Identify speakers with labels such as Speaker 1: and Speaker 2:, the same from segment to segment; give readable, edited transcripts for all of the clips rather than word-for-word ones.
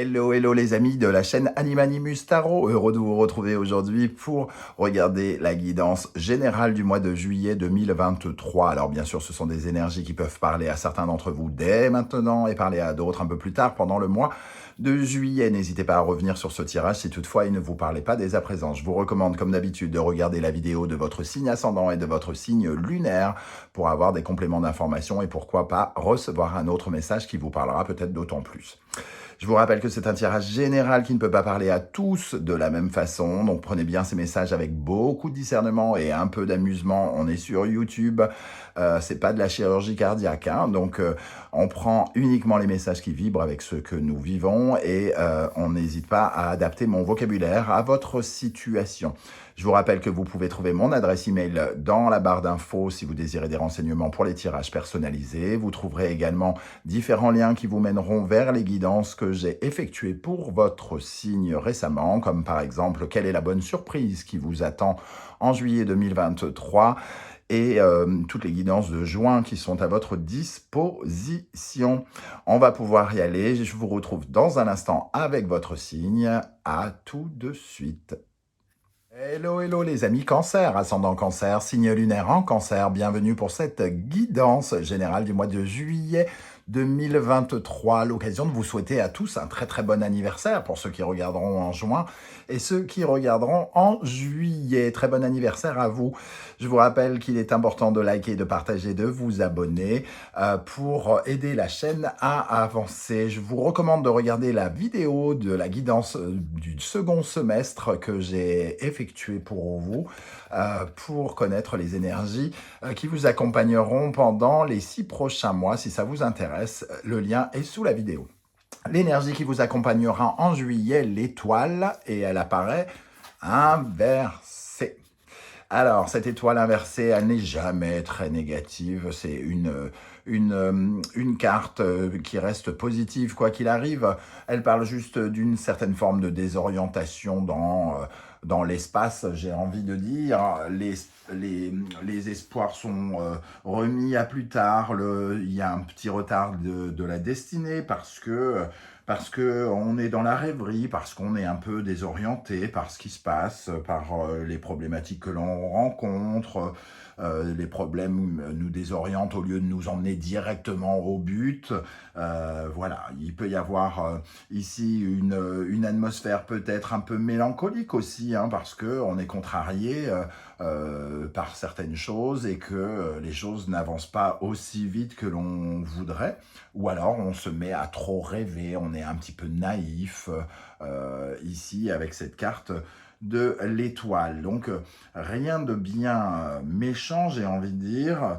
Speaker 1: Hello, hello les amis de la chaîne Animanimus Tarot, heureux de vous retrouver aujourd'hui pour regarder la guidance générale du mois de juillet 2023. Alors bien sûr, ce sont des énergies qui peuvent parler à certains d'entre vous dès maintenant et parler à d'autres un peu plus tard pendant le mois de juillet. N'hésitez pas à revenir sur ce tirage si toutefois il ne vous parlait pas dès à présent. Je vous recommande comme d'habitude de regarder la vidéo de votre signe ascendant et de votre signe lunaire pour avoir des compléments d'information et pourquoi pas recevoir un autre message qui vous parlera peut-être d'autant plus. Je vous rappelle que c'est un tirage général qui ne peut pas parler à tous de la même façon, donc prenez bien ces messages avec beaucoup de discernement et un peu d'amusement. On est sur YouTube, c'est pas de la chirurgie cardiaque, hein, donc on prend uniquement les messages qui vibrent avec ceux que nous vivons et on n'hésite pas à adapter mon vocabulaire à votre situation. Je vous rappelle que vous pouvez trouver mon adresse email dans la barre d'infos si vous désirez des renseignements pour les tirages personnalisés. Vous trouverez également différents liens qui vous mèneront vers les guidances que j'ai effectuées pour votre signe récemment, comme par exemple quelle est la bonne surprise qui vous attend en juillet 2023 et toutes les guidances de juin qui sont à votre disposition. On va pouvoir y aller. Je vous retrouve dans un instant avec votre signe. À tout de suite. Hello, hello les amis Cancer, ascendant Cancer, signe lunaire en Cancer, bienvenue pour cette guidance générale du mois de juillet 2023. L'occasion de vous souhaiter à tous un très très bon anniversaire pour ceux qui regarderont en juin et ceux qui regarderont en juillet. Très bon anniversaire à vous. Je vous rappelle qu'il est important de liker, de partager, de vous abonner pour aider la chaîne à avancer. Je vous recommande de regarder la vidéo de la guidance du second semestre que j'ai effectuée pour vous pour connaître les énergies qui vous accompagneront pendant les 6 prochains mois. Si ça vous intéresse, le lien est sous la vidéo. L'énergie qui vous accompagnera en juillet, l'étoile, et elle apparaît inversée. Alors, cette étoile inversée, elle n'est jamais très négative. C'est une carte qui reste positive, quoi qu'il arrive. Elle parle juste d'une certaine forme de désorientation dans l'espace, j'ai envie de dire. Les espoirs sont remis à plus tard. Il y a un petit retard de la destinée parce que on est dans la rêverie, parce qu'on est un peu désorienté par ce qui se passe, par les problématiques que l'on rencontre. Les problèmes nous désorientent au lieu de nous emmener directement au but. Voilà, il peut y avoir ici une atmosphère peut-être un peu mélancolique aussi, hein, parce qu'on est contrarié par certaines choses et que les choses n'avancent pas aussi vite que l'on voudrait, ou alors on se met à trop rêver, on est un petit peu naïf ici avec cette carte de l'étoile. Donc rien de bien méchant, j'ai envie de dire.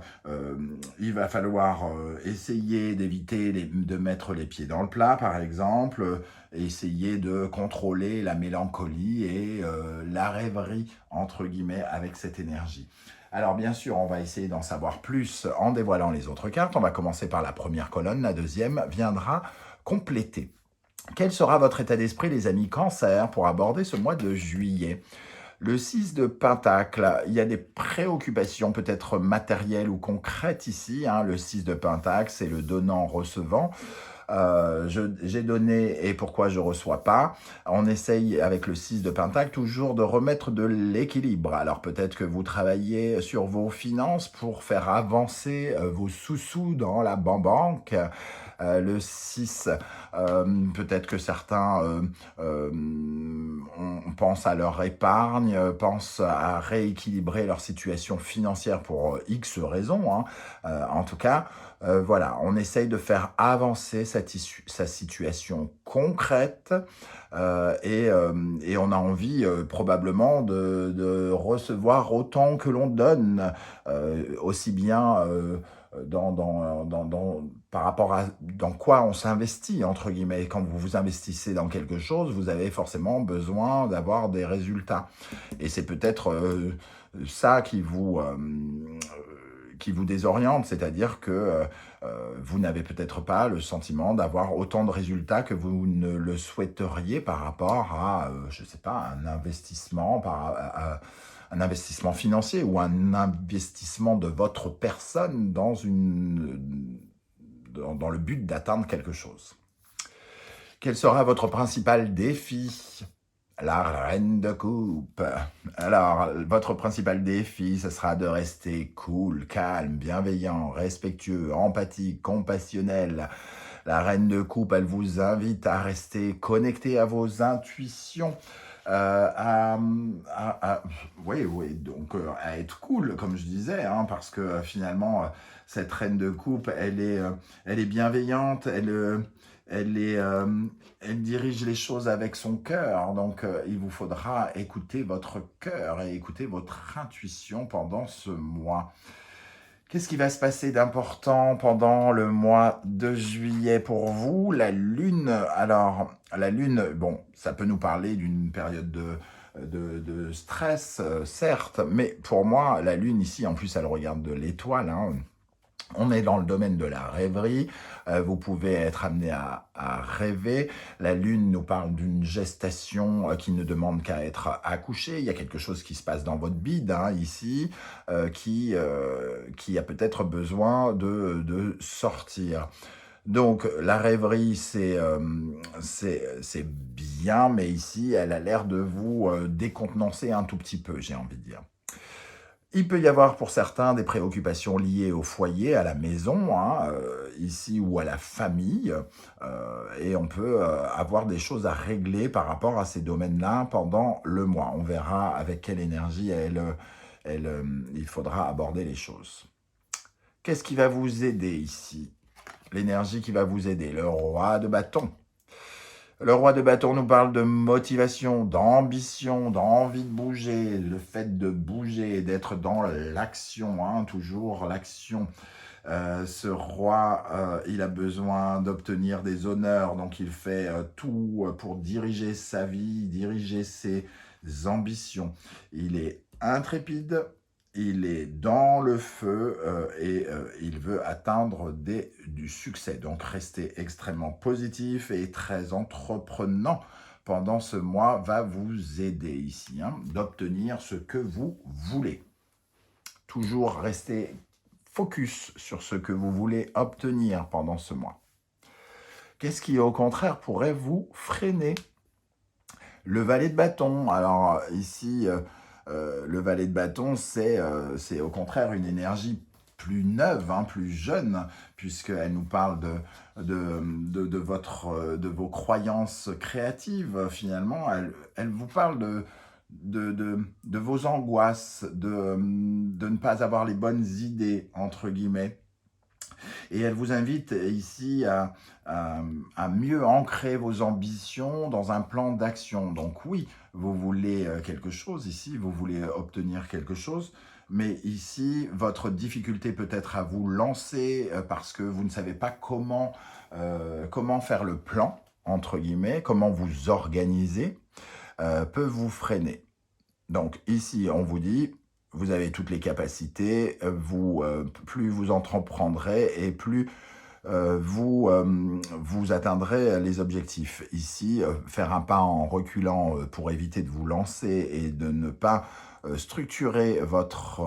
Speaker 1: Il va falloir essayer d'éviter de mettre les pieds dans le plat, par exemple, essayer de contrôler la mélancolie et la rêverie, entre guillemets, avec cette énergie. Alors bien sûr, on va essayer d'en savoir plus en dévoilant les autres cartes. On va commencer par la première colonne, la deuxième viendra compléter. Quel sera votre état d'esprit, les amis Cancer, pour aborder ce mois de juillet ? Le 6 de Pentacle, il y a des préoccupations peut-être matérielles ou concrètes ici. Hein. Le 6 de Pentacle, c'est le donnant-recevant. J'ai donné et pourquoi je ne reçois pas. On essaye avec le 6 de Pentacle toujours de remettre de l'équilibre. Alors peut-être que vous travaillez sur vos finances pour faire avancer vos sous-sous dans la banque. Le 6, peut-être que certains pensent à leur épargne, pensent à rééquilibrer leur situation financière pour X raisons. Hein. En tout cas, voilà, on essaye de faire avancer sa situation concrète et on a envie probablement de recevoir autant que l'on donne, aussi bien par rapport à dans quoi on s'investit, entre guillemets. Quand vous vous investissez dans quelque chose, vous avez forcément besoin d'avoir des résultats. Et c'est peut-être ça qui vous désoriente, c'est-à-dire que vous n'avez peut-être pas le sentiment d'avoir autant de résultats que vous ne le souhaiteriez par rapport à, je ne sais pas, un investissement, un investissement financier ou un investissement de votre personne dans le but d'atteindre quelque chose. Quel sera votre principal défi? La reine de coupe. Alors, votre principal défi, ce sera de rester cool, calme, bienveillant, respectueux, empathique, compassionnel. La reine de coupe, elle vous invite à rester connecté à vos intuitions, oui, donc à être cool, comme je disais, hein, parce que finalement, cette reine de coupe, elle est bienveillante, elle dirige les choses avec son cœur. Donc, il vous faudra écouter votre cœur et écouter votre intuition pendant ce mois. Qu'est-ce qui va se passer d'important pendant le mois de juillet pour vous? La Lune. Alors, la Lune, bon, ça peut nous parler d'une période de stress, certes, mais pour moi, la Lune ici, en plus, elle regarde de l'étoile, hein. On est dans le domaine de la rêverie, vous pouvez être amené à rêver. La Lune nous parle d'une gestation qui ne demande qu'à être accouchée. Il y a quelque chose qui se passe dans votre bide, hein, ici, qui a peut-être besoin de sortir. Donc, la rêverie, c'est bien, mais ici, elle a l'air de vous décontenancer un tout petit peu, j'ai envie de dire. Il peut y avoir pour certains des préoccupations liées au foyer, à la maison, hein, ici, ou à la famille, et on peut avoir des choses à régler par rapport à ces domaines-là pendant le mois. On verra avec quelle énergie il faudra aborder les choses. Qu'est-ce qui va vous aider ici? L'énergie qui va vous aider, le roi de bâton. Le roi de bâton nous parle de motivation, d'ambition, d'envie de bouger, le fait de bouger, d'être dans l'action, hein, toujours l'action. Ce roi, il a besoin d'obtenir des honneurs, donc il fait tout pour diriger sa vie, diriger ses ambitions. Il est intrépide, il est dans le feu et il veut atteindre du succès. Donc, rester extrêmement positif et très entreprenant pendant ce mois va vous aider ici, hein, d'obtenir ce que vous voulez. Toujours rester focus sur ce que vous voulez obtenir pendant ce mois. Qu'est-ce qui, au contraire, pourrait vous freiner? Le valet de bâton. Alors, ici... le valet de bâton, c'est au contraire une énergie plus neuve, hein, plus jeune, puisqu'elle nous parle de vos croyances créatives, finalement. Elle vous parle de vos angoisses, de ne pas avoir les bonnes idées, entre guillemets. Et elle vous invite ici à mieux ancrer vos ambitions dans un plan d'action. Donc oui, vous voulez quelque chose ici, vous voulez obtenir quelque chose, mais ici, votre difficulté peut être à vous lancer parce que vous ne savez pas comment faire le plan, entre guillemets, comment vous organiser, peut vous freiner. Donc ici, on vous dit... Vous avez toutes les capacités, plus vous entreprendrez et plus vous atteindrez les objectifs. Ici, faire un pas en reculant pour éviter de vous lancer et de ne pas structurer votre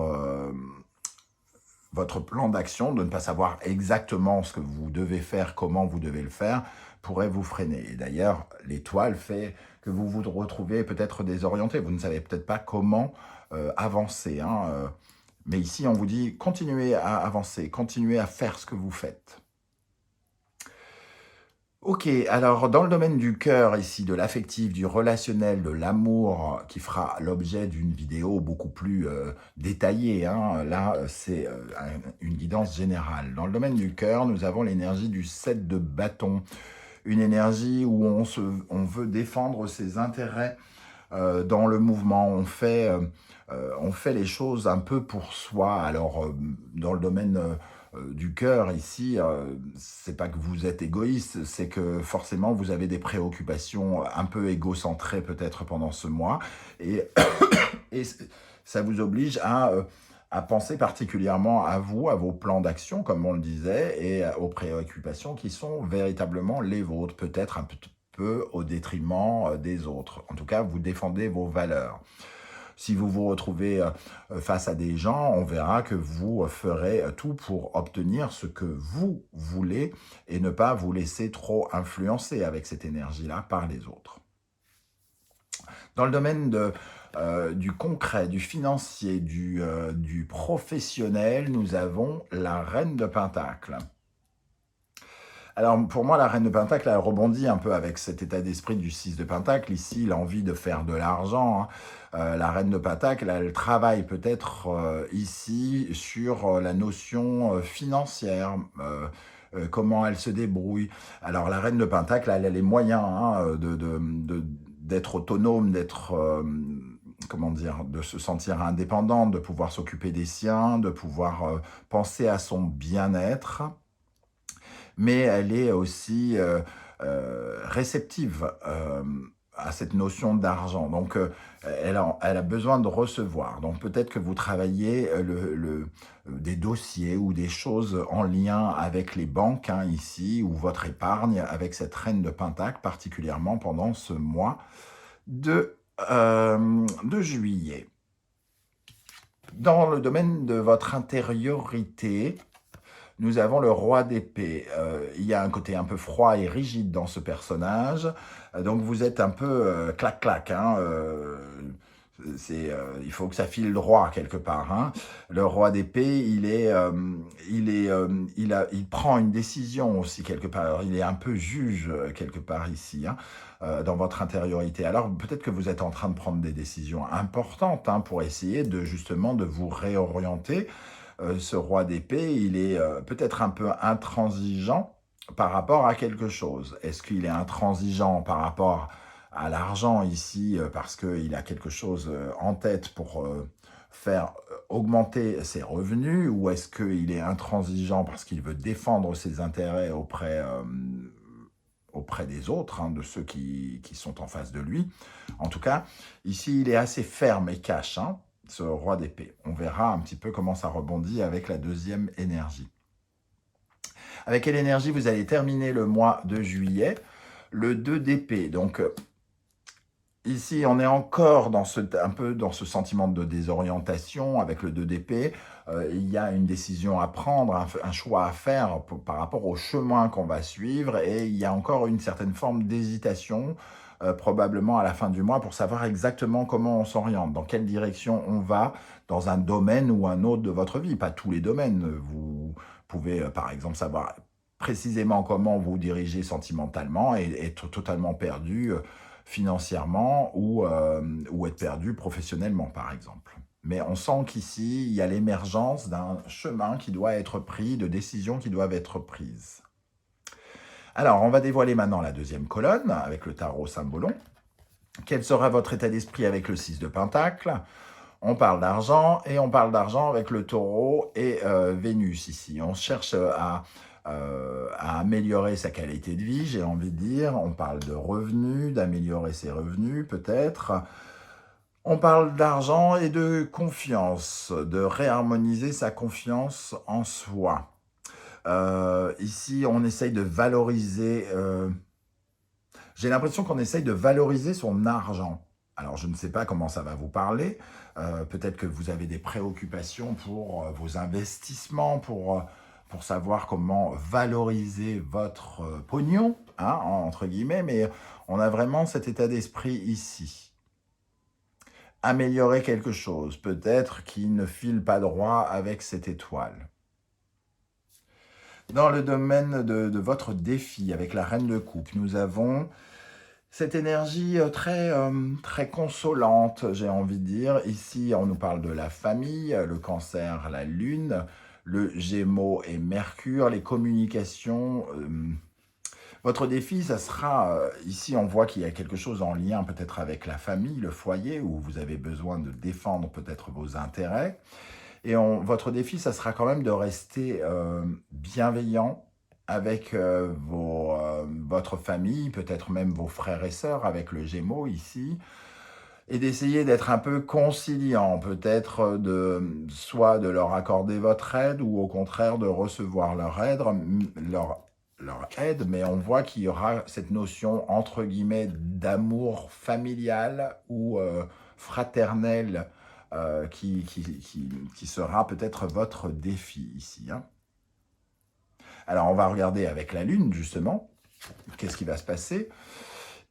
Speaker 1: plan d'action, de ne pas savoir exactement ce que vous devez faire, comment vous devez le faire, pourrait vous freiner. Et d'ailleurs, l'étoile fait que vous vous retrouvez peut-être désorienté. Vous ne savez peut-être pas comment avancer, hein. Mais ici, on vous dit, continuez à avancer, continuez à faire ce que vous faites. Ok, alors dans le domaine du cœur ici, de l'affectif, du relationnel, de l'amour, qui fera l'objet d'une vidéo beaucoup plus détaillée, hein, là c'est une guidance générale. Dans le domaine du cœur, nous avons l'énergie du 7 de bâton, une énergie où on veut défendre ses intérêts dans le mouvement, on fait les choses un peu pour soi. Alors, dans le domaine du cœur, ici, c'est pas que vous êtes égoïste, c'est que forcément, vous avez des préoccupations un peu égocentrées peut-être pendant ce mois, et, et ça vous oblige à penser particulièrement à vous, à vos plans d'action, comme on le disait, et aux préoccupations qui sont véritablement les vôtres, peut-être un peu au détriment des autres. En tout cas, vous défendez vos valeurs. Si vous vous retrouvez face à des gens, on verra que vous ferez tout pour obtenir ce que vous voulez et ne pas vous laisser trop influencer avec cette énergie-là par les autres. Dans le domaine du concret, du financier, du professionnel, nous avons la Reine de Pentacle. Alors, pour moi, la Reine de Pentacle, elle rebondit un peu avec cet état d'esprit du 6 de Pentacle. Ici, l'envie de faire de l'argent. La Reine de Pentacle, elle travaille peut-être ici sur la notion financière, comment elle se débrouille. Alors, la Reine de Pentacle, elle a les moyens d'être autonome, comment dire, de se sentir indépendante, de pouvoir s'occuper des siens, de pouvoir penser à son bien-être. Mais elle est aussi réceptive à cette notion d'argent. Donc, elle a besoin de recevoir. Donc, peut-être que vous travaillez des dossiers ou des choses en lien avec les banques, ici, ou votre épargne, avec cette Reine de Pentacle, particulièrement pendant ce mois de juillet. Dans le domaine de votre intériorité, nous avons le Roi d'épée. Il y a un côté un peu froid et rigide dans ce personnage. Donc vous êtes un peu clac-clac. Il faut que ça file droit quelque part. Le Roi d'épée, il prend une décision aussi quelque part. Il est un peu juge quelque part ici, dans votre intériorité. Alors peut-être que vous êtes en train de prendre des décisions importantes pour essayer justement de vous réorienter. Ce Roi d'épée, il est peut-être un peu intransigeant par rapport à quelque chose. Est-ce qu'il est intransigeant par rapport à l'argent ici, parce qu'il a quelque chose en tête pour faire augmenter ses revenus, ou est-ce qu'il est intransigeant parce qu'il veut défendre ses intérêts auprès des autres, de ceux qui sont en face de lui? En tout cas, ici, il est assez ferme et cash, ce Roi d'épée. On verra un petit peu comment ça rebondit avec la deuxième énergie. Avec quelle énergie vous allez terminer le mois de juillet? Le 2 d'épée. Donc, ici, on est encore un peu dans ce sentiment de désorientation avec le 2 d'épée. Il y a une décision à prendre, un choix à faire par rapport au chemin qu'on va suivre, et il y a encore une certaine forme d'hésitation, probablement à la fin du mois, pour savoir exactement comment on s'oriente, dans quelle direction on va, dans un domaine ou un autre de votre vie. Pas tous les domaines. Vous pouvez, par exemple, savoir précisément comment vous dirigez sentimentalement et être totalement perdu financièrement ou être perdu professionnellement, par exemple. Mais on sent qu'ici, il y a l'émergence d'un chemin qui doit être pris, de décisions qui doivent être prises. Alors, on va dévoiler maintenant la deuxième colonne avec le tarot Symbolon. Quel sera votre état d'esprit avec le 6 de Pentacle? On parle d'argent, et on parle d'argent avec le taureau et Vénus ici. On cherche à améliorer sa qualité de vie, j'ai envie de dire. On parle de revenus, d'améliorer ses revenus peut-être. On parle d'argent et de confiance, de réharmoniser sa confiance en soi. Ici, on essaye de valoriser... j'ai l'impression qu'on essaye de valoriser son argent. Alors, je ne sais pas comment ça va vous parler. Peut-être que vous avez des préoccupations pour vos investissements, pour savoir comment valoriser votre pognon, entre guillemets, mais on a vraiment cet état d'esprit ici. Améliorer quelque chose, peut-être qui ne file pas droit avec cette étoile. Dans le domaine de votre défi, avec la Reine de Coupe, nous avons cette énergie très consolante, j'ai envie de dire. Ici, on nous parle de la famille, le Cancer, la Lune, le Gémeaux et Mercure, les communications. Votre défi, ça sera, ici on voit qu'il y a quelque chose en lien peut-être avec la famille, le foyer, où vous avez besoin de défendre peut-être vos intérêts. Et votre défi, ça sera quand même de rester bienveillant avec votre famille, peut-être même vos frères et sœurs, avec le Gémeaux ici, et d'essayer d'être un peu conciliant, peut-être soit de leur accorder votre aide, ou au contraire de recevoir leur aide, mais on voit qu'il y aura cette notion, entre guillemets, d'amour familial, ou fraternel qui sera peut-être votre défi ici, hein. Alors, on va regarder avec la Lune, justement, qu'est-ce qui va se passer.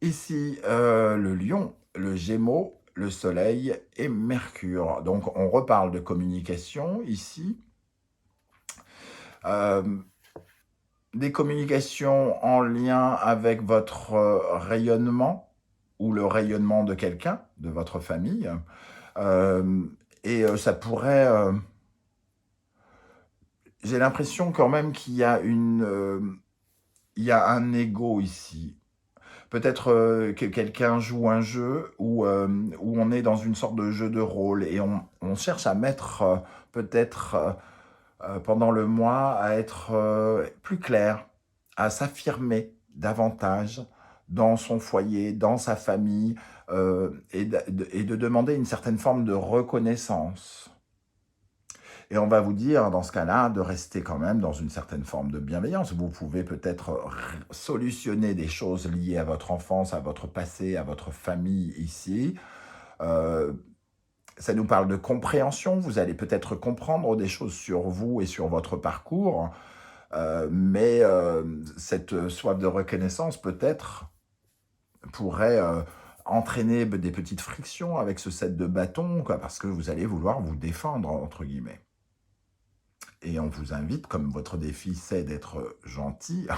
Speaker 1: Ici, le Lion, le Gémeaux, le Soleil et Mercure. Donc, on reparle de communication ici. Des communications en lien avec votre rayonnement ou le rayonnement de quelqu'un, de votre famille. Ça pourrait... j'ai l'impression quand même qu'il y a il y a un ego ici. Peut-être que quelqu'un joue un jeu où on est dans une sorte de jeu de rôle et on cherche à mettre peut-être pendant le mois à être plus clair, à s'affirmer davantage dans son foyer, dans sa famille et de demander une certaine forme de reconnaissance. Et on va vous dire, dans ce cas-là, de rester quand même dans une certaine forme de bienveillance. Vous pouvez peut-être solutionner des choses liées à votre enfance, à votre passé, à votre famille ici. Ça nous parle de compréhension. Vous allez peut-être comprendre des choses sur vous et sur votre parcours. Mais cette soif de reconnaissance, peut-être, pourrait entraîner des petites frictions avec ce set de bâtons, quoi, parce que vous allez vouloir vous défendre, entre guillemets. Et on vous invite, comme votre défi c'est d'être gentil,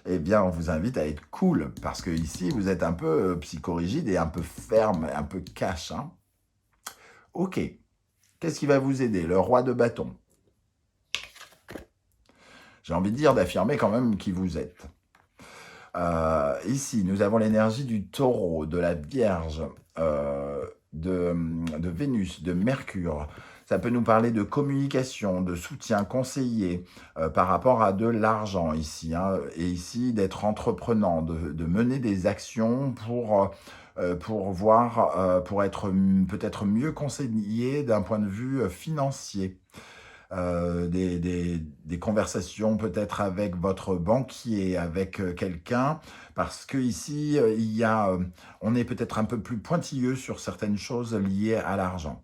Speaker 1: eh bien on vous invite à être cool, parce que ici vous êtes un peu psychorigide et un peu ferme, un peu cash, hein. Ok, qu'est-ce qui va vous aider? Le roi de bâton. J'ai envie de dire d'affirmer quand même qui vous êtes. Ici, nous avons l'énergie du taureau, de la Vierge, de Vénus, de Mercure. Ça peut nous parler de communication, de soutien conseiller par rapport à de l'argent ici, hein. Et ici, d'être entreprenant, de mener des actions pour voir, pour être peut-être mieux conseillé d'un point de vue financier. Des conversations peut-être avec votre banquier, avec quelqu'un, parce que ici, on est peut-être un peu plus pointilleux sur certaines choses liées à l'argent.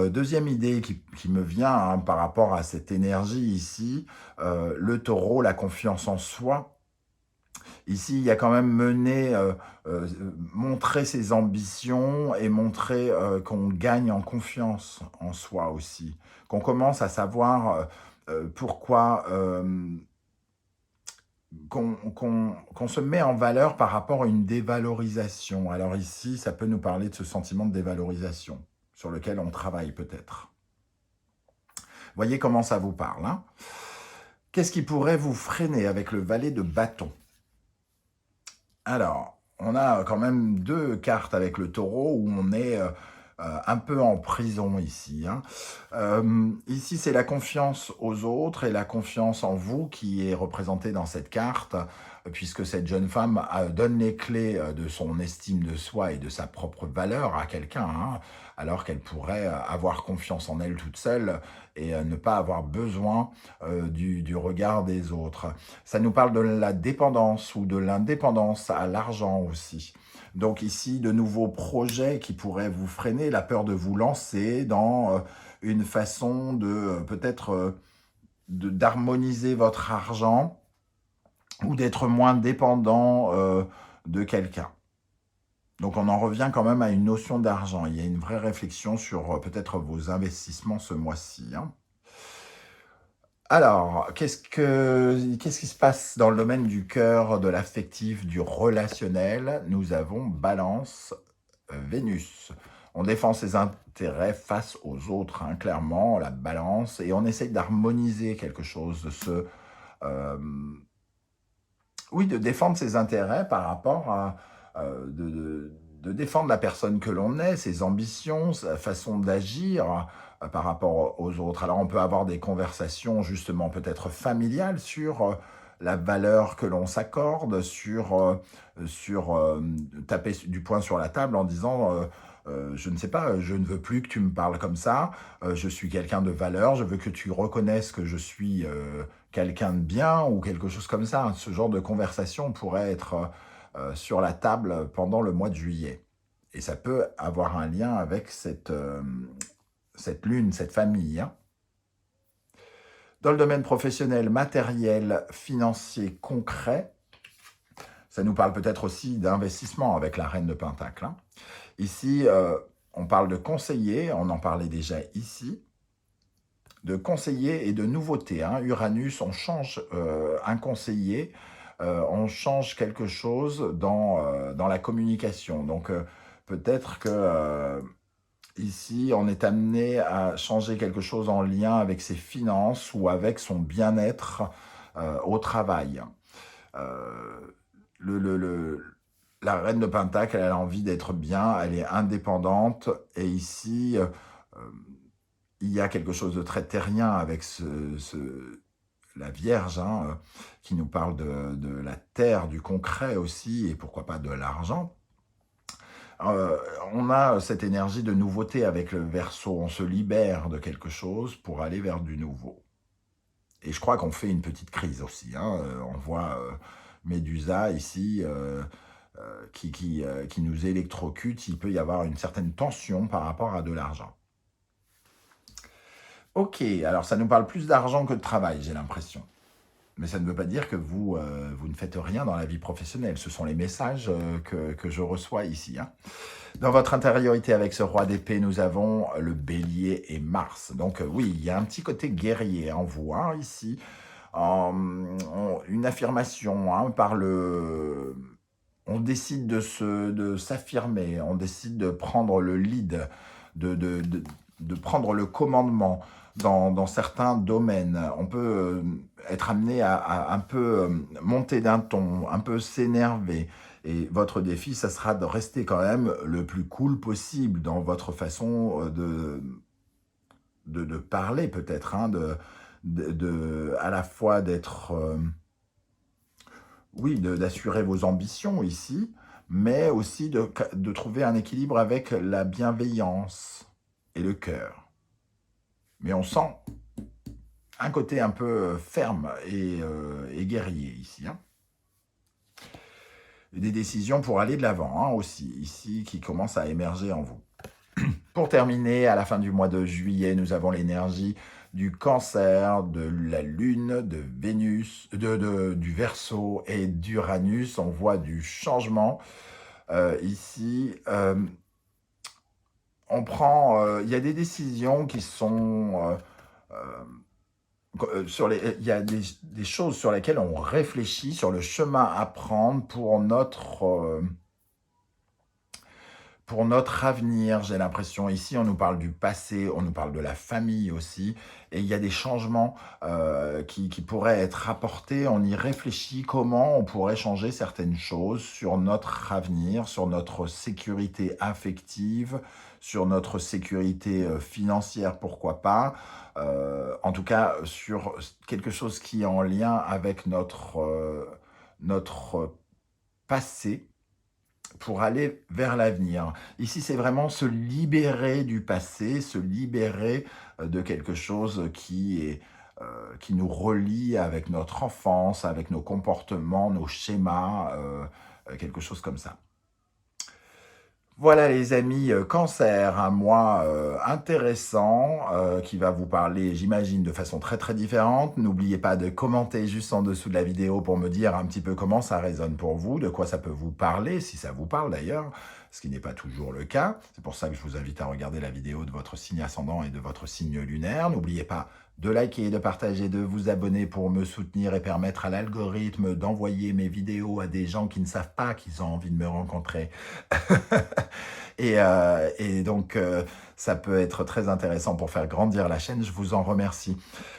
Speaker 1: Deuxième idée qui me vient hein, par rapport à cette énergie ici, le taureau, la confiance en soi. Ici, il y a quand même montrer ses ambitions et montrer qu'on gagne en confiance en soi aussi. Qu'on commence à savoir pourquoi... qu'on se met en valeur par rapport à une dévalorisation. Alors ici, ça peut nous parler de ce sentiment de dévalorisation sur lequel on travaille peut-être. Voyez comment ça vous parle, hein? Qu'est-ce qui pourrait vous freiner avec le valet de bâton? Alors, on a quand même deux cartes avec le taureau où on est un peu en prison ici, hein. Ici, c'est la confiance aux autres et la confiance en vous qui est représentée dans cette carte, puisque cette jeune femme donne les clés de son estime de soi et de sa propre valeur à quelqu'un, hein, alors qu'elle pourrait avoir confiance en elle toute seule et ne pas avoir besoin du regard des autres. Ça nous parle de la dépendance ou de l'indépendance à l'argent aussi. Donc ici, de nouveaux projets qui pourraient vous freiner, la peur de vous lancer dans une façon de peut-être d'harmoniser votre argent ou d'être moins dépendant de quelqu'un. Donc on en revient quand même à une notion d'argent. Il y a une vraie réflexion sur peut-être vos investissements ce mois-ci, hein. Alors, qu'est-ce qui se passe dans le domaine du cœur, de l'affectif, du relationnel? Nous avons Balance, Vénus. On défend ses intérêts face aux autres, hein, clairement, la balance, et on essaye d'harmoniser quelque chose, oui, de défendre ses intérêts par rapport à... de défendre la personne que l'on est, ses ambitions, sa façon d'agir par rapport aux autres. Alors on peut avoir des conversations justement peut-être familiales sur la valeur que l'on s'accorde, sur taper du poing sur la table en disant je ne sais pas, je ne veux plus que tu me parles comme ça, je suis quelqu'un de valeur, je veux que tu reconnaisses que je suis quelqu'un de bien ou quelque chose comme ça. Ce genre de conversation pourrait être sur la table pendant le mois de juillet. Et ça peut avoir un lien avec cette lune, cette famille, hein. Dans le domaine professionnel, matériel, financier, concret, ça nous parle peut-être aussi d'investissement avec la reine de Pentacle, hein. Ici, on parle de conseiller, on en parlait déjà ici, de conseiller et de nouveauté, hein. Uranus, on change un conseiller, on change quelque chose dans la communication. Donc, peut-être que ici, on est amené à changer quelque chose en lien avec ses finances ou avec son bien-être au travail. La reine de Pentacle, elle a envie d'être bien, elle est indépendante. Et ici, il y a quelque chose de très terrien avec la Vierge, hein, qui nous parle de la terre, du concret aussi, et pourquoi pas de l'argent. On a cette énergie de nouveauté avec le Verseau, on se libère de quelque chose pour aller vers du nouveau. Et je crois qu'on fait une petite crise aussi, hein. On voit Médusa ici qui nous électrocute, il peut y avoir une certaine tension par rapport à de l'argent. Ok, alors ça nous parle plus d'argent que de travail, j'ai l'impression. Mais ça ne veut pas dire que vous ne faites rien dans la vie professionnelle. Ce sont les messages que je reçois ici, hein. Dans votre intériorité, avec ce roi d'épée, nous avons le bélier et Mars. Donc oui, il y a un petit côté guerrier en vous, hein, ici. Une affirmation, hein, on décide de s'affirmer, on décide de prendre le lead, de prendre le commandement dans certains domaines. On peut être amené à un peu monter d'un ton, un peu s'énerver. Et votre défi, ça sera de rester quand même le plus cool possible dans votre façon de parler peut-être, hein, à la fois d'être... oui, d'assurer vos ambitions ici, mais aussi de trouver un équilibre avec la bienveillance et le cœur. Mais on sent un côté un peu ferme et guerrier ici, hein. Des décisions pour aller de l'avant, hein, aussi, ici, qui commencent à émerger en vous. Pour terminer, à la fin du mois de juillet, nous avons l'énergie du Cancer, de la Lune, de Vénus, du Verseau et d'Uranus. On voit du changement ici. On prend, il y a des décisions qui sont il y a des choses sur lesquelles on réfléchit, sur le chemin à prendre pour notre avenir, j'ai l'impression. Ici, on nous parle du passé, on nous parle de la famille aussi, et il y a des changements qui pourraient être apportés. On y réfléchit comment on pourrait changer certaines choses sur notre avenir, sur notre sécurité affective, sur notre sécurité financière, pourquoi pas. En tout cas, sur quelque chose qui est en lien avec notre passé, pour aller vers l'avenir. Ici, c'est vraiment se libérer du passé, se libérer de quelque chose qui nous relie avec notre enfance, avec nos comportements, nos schémas, quelque chose comme ça. Voilà les amis, Cancer, un mois intéressant qui va vous parler, j'imagine, de façon très très différente. N'oubliez pas de commenter juste en dessous de la vidéo pour me dire un petit peu comment ça résonne pour vous, de quoi ça peut vous parler, si ça vous parle d'ailleurs, ce qui n'est pas toujours le cas. C'est pour ça que je vous invite à regarder la vidéo de votre signe ascendant et de votre signe lunaire. N'oubliez pas de liker, de partager, de vous abonner pour me soutenir et permettre à l'algorithme d'envoyer mes vidéos à des gens qui ne savent pas qu'ils ont envie de me rencontrer. et donc, ça peut être très intéressant pour faire grandir la chaîne. Je vous en remercie.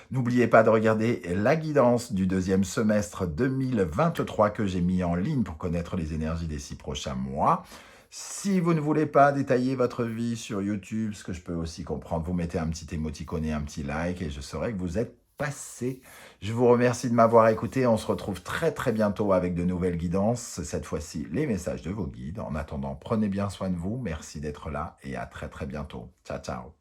Speaker 1: N'oubliez pas de regarder la guidance du deuxième semestre 2023 que j'ai mis en ligne pour connaître les énergies des 6 prochains mois. Si vous ne voulez pas détailler votre vie sur YouTube, ce que je peux aussi comprendre, vous mettez un petit émoticône et un petit like et je saurai que vous êtes passé. Je vous remercie de m'avoir écouté. On se retrouve très très bientôt avec de nouvelles guidances. Cette fois-ci, les messages de vos guides. En attendant, prenez bien soin de vous. Merci d'être là et à très très bientôt. Ciao, ciao.